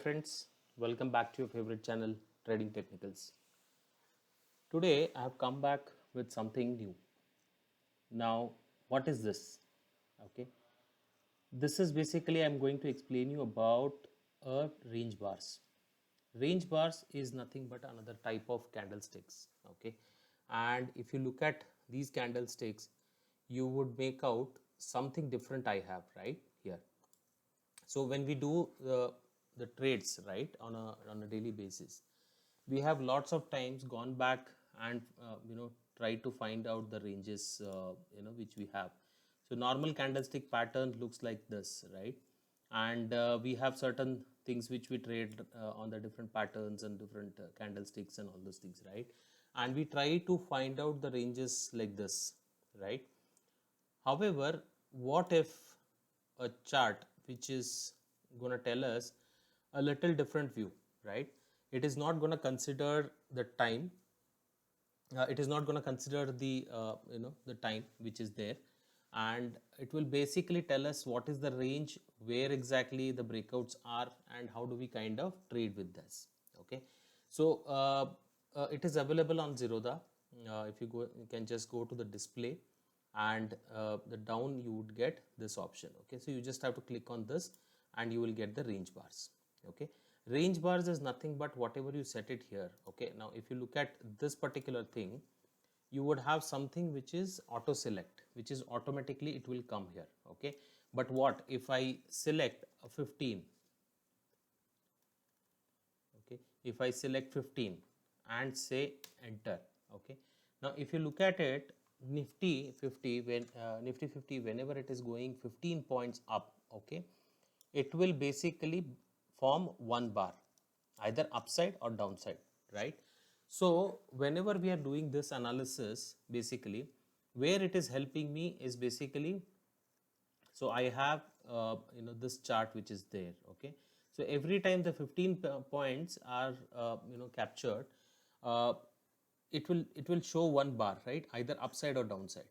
friends, welcome back to your favorite channel, Trading Technicals. Today I have come back with something new. Now, what is this? Okay, this is basically I'm going to explain you about range bars. Range bars is nothing but another type of candlesticks. Okay, and if you look at these candlesticks, you would make out something different I have right here. So when we do the trades right on a daily basis, we have lots of times gone back and try to find out the ranges which we have. So normal candlestick pattern looks like this, right? And we have certain things which we trade on the different patterns and different candlesticks and all those things, right? And we try to find out the ranges like this, right? However, what if a chart which is going to tell us a little different view, right? It is not going to consider the time. It is not going to consider the time which is there, and it will basically tell us what is the range, where exactly the breakouts are, and how do we kind of trade with this. Okay, so it is available on Zerodha. If you go, you can just go to the display, and the down you would get this option. Okay, so you just have to click on this and you will get the range bars. Okay, range bars is nothing but whatever you set it here. Okay, now if you look at this particular thing, you would have something which is auto select, which is automatically it will come here. Okay, but what if I select a 15? Okay, if I select 15 and say enter. Okay, now if you look at it, nifty 50, when nifty 50, whenever it is going 15 points up, okay, it will basically form one bar, either upside or downside, right? So whenever we are doing this analysis, basically where it is helping me is basically, so I have this chart which is there. Okay, so every time the 15 points are captured, uh, it will show one bar, right, either upside or downside,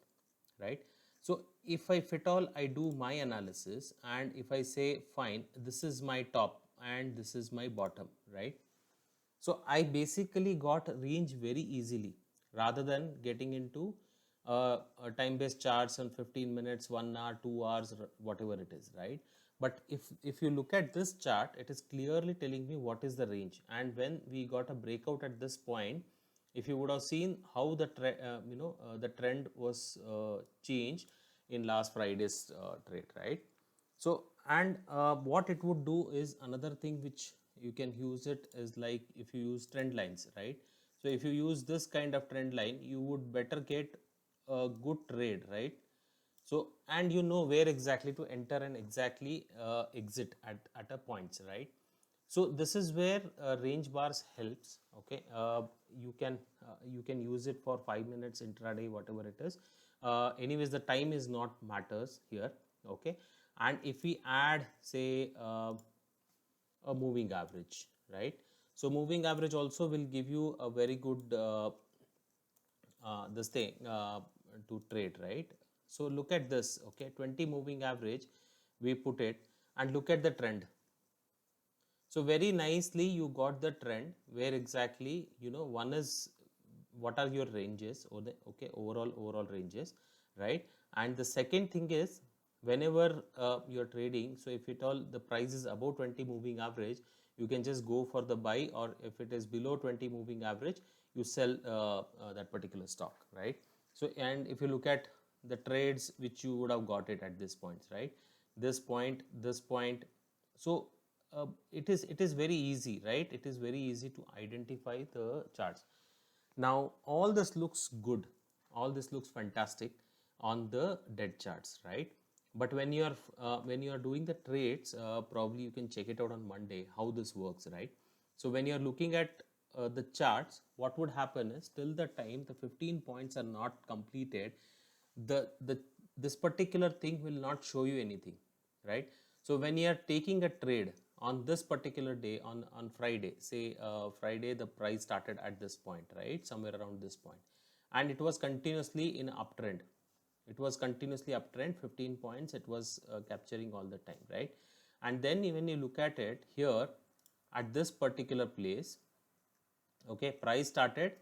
right? So if I fit all I do my analysis, and if I say fine, this is my top and this is my bottom, right? So I basically got range very easily rather than getting into time-based charts on 15 minutes, 1 hour, 2 hours, whatever it is, right? But if you look at this chart, it is clearly telling me what is the range. And when we got a breakout at this point, if you would have seen how the trend was changed in last Friday's trade, right? So, and what it would do is another thing which you can use it is like if you use trend lines, right? So if you use this kind of trend line, you would better get a good trade, right? So, and you know where exactly to enter and exactly exit at a points, right? So this is where range bars helps. Okay, you can use it for 5 minutes intraday, whatever it is. Anyways, the time is not matters here. Okay, and if we add say a moving average, right? So moving average also will give you a very good this thing to trade, right? So look at this. Okay, 20 moving average we put it, and look at the trend. So very nicely you got the trend where exactly, one is what are your ranges, or the okay, overall ranges, right? And the second thing is, whenever you're trading, so if it all the price is above 20 moving average, you can just go for the buy, or if it is below 20 moving average, you sell that particular stock, right? So, and if you look at the trades which you would have got it at this point, right? This point. So it is very easy, right? It is very easy to identify the charts. Now all this looks good, all this looks fantastic on the dead charts, right? But when you are doing the trades, probably you can check it out on Monday how this works, right? So when you are looking at the charts, what would happen is till the time the 15 points are not completed, the this particular thing will not show you anything, right? So when you are taking a trade on this particular day, on Friday, say Friday the price started at this point, right, somewhere around this point, and it was continuously in uptrend. It was continuously uptrend, 15 points it was capturing all the time, right? And then when you look at it here, at this particular place, okay, price started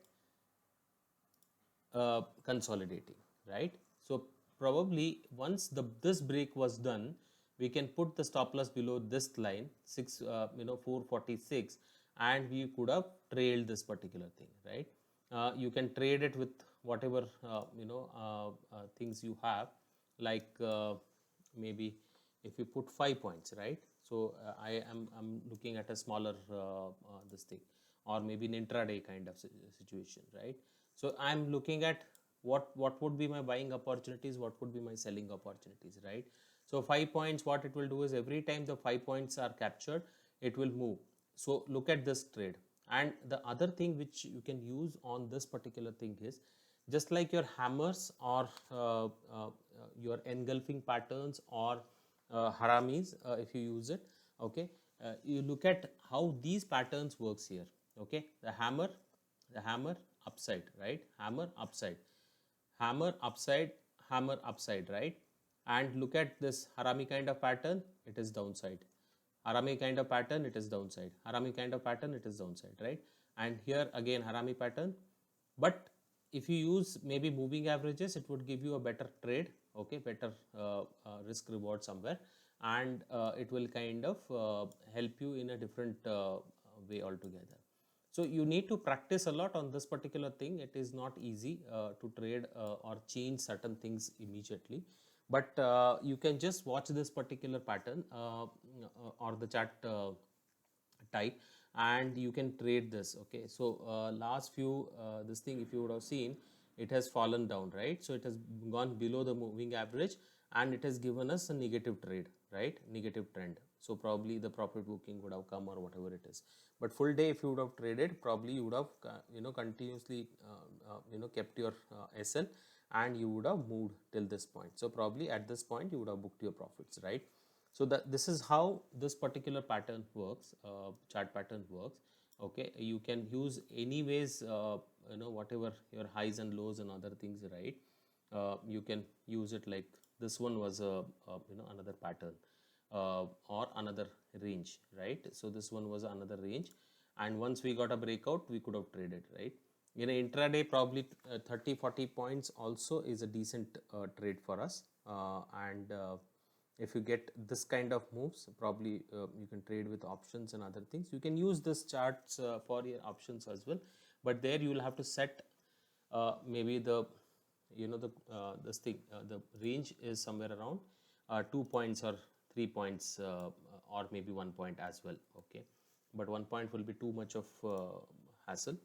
consolidating, right? So probably once this break was done, we can put the stop loss below this line 446, and we could have trailed this particular thing, right? You can trade it with whatever things you have, like maybe if you put 5 points, right? So I'm looking at a smaller this thing, or maybe an intraday kind of situation, right? So I'm looking at what would be my buying opportunities, what would be my selling opportunities, right? So 5 points, what it will do is every time the 5 points are captured, it will move. So look at this trade. And the other thing which you can use on this particular thing is, just like your hammers or your engulfing patterns or haramis, if you use it, okay, you look at how these patterns works here, okay. The hammer upside, right? Hammer upside, hammer upside, hammer upside, right? And look at this harami kind of pattern, it is downside. Harami kind of pattern, it is downside. Harami kind of pattern, it is downside, right? And here again harami pattern. But if you use maybe moving averages, it would give you a better trade, okay, better risk reward somewhere, and it will kind of help you in a different way altogether. So you need to practice a lot on this particular thing. It is not easy to trade or change certain things immediately, but you can just watch this particular pattern or the chart type, and you can trade this, okay. So last few this thing, if you would have seen, it has fallen down, right? So it has gone below the moving average, and it has given us a negative trade, right? Negative trend. So probably the profit booking would have come or whatever it is. But full day, if you would have traded, probably you would have continuously kept your SL, and you would have moved till this point. So probably at this point you would have booked your profits, right? So this is how this particular pattern works, chart pattern works, okay. You can use anyways, whatever your highs and lows and other things, right? You can use it like this one was another pattern or another range, right? So this one was another range, and once we got a breakout, we could have traded, right? In an intraday, probably 30-40 points also is a decent trade for us, and if you get this kind of moves, probably you can trade with options and other things. You can use this charts for your options as well, but there you will have to set maybe the this thing, the range is somewhere around 2 points or 3 points, or maybe 1 point as well, okay. But 1 point will be too much of hassle.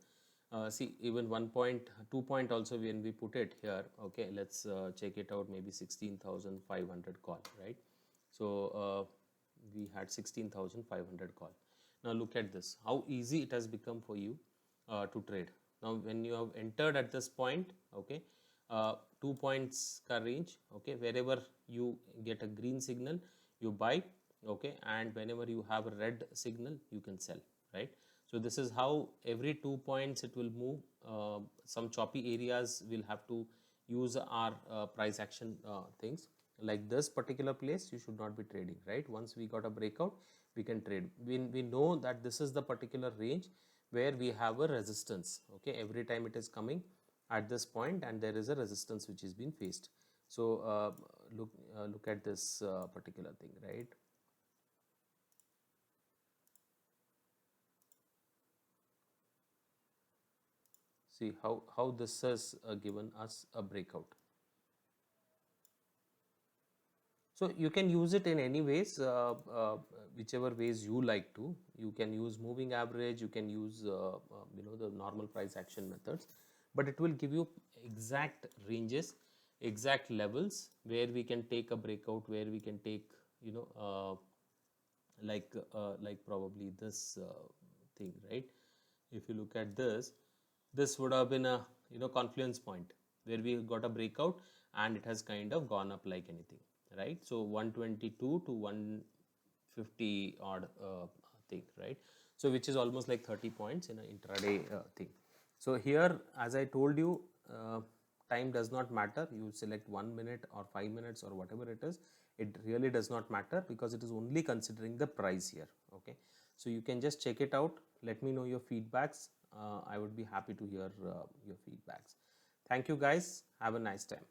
See, even 1 point, 2 point also, when we put it here, okay, let's check it out, maybe 16,500 call, right? So we had 16,500 call. Now look at this, how easy it has become for you to trade. Now when you have entered at this point, okay, 2 points ka range, okay, wherever you get a green signal, you buy, okay, and whenever you have a red signal, you can sell, right? So this is how every 2 points it will move. Some choppy areas will have to use our price action things. Like this particular place, you should not be trading, right? Once we got a breakout, we can trade. We know that this is the particular range where we have a resistance, okay. Every time it is coming at this point, and there is a resistance which is being faced. So look at this particular thing, right? See how this has given us a breakout. So you can use it in any ways, whichever ways you like to. You can use moving average, you can use the normal price action methods, but it will give you exact ranges, exact levels where we can take a breakout, where we can take like probably this thing, right? If you look at this would have been a confluence point where we got a breakout, and it has kind of gone up like anything, right? So 122 to 150 odd thing, right? So which is almost like 30 points in an intraday thing. So here, as I told you, time does not matter. You select 1 minute or 5 minutes or whatever it is, it really does not matter, because it is only considering the price here, okay. So you can just check it out. Let me know your feedbacks. I would be happy to hear your feedbacks. Thank you guys. Have a nice time.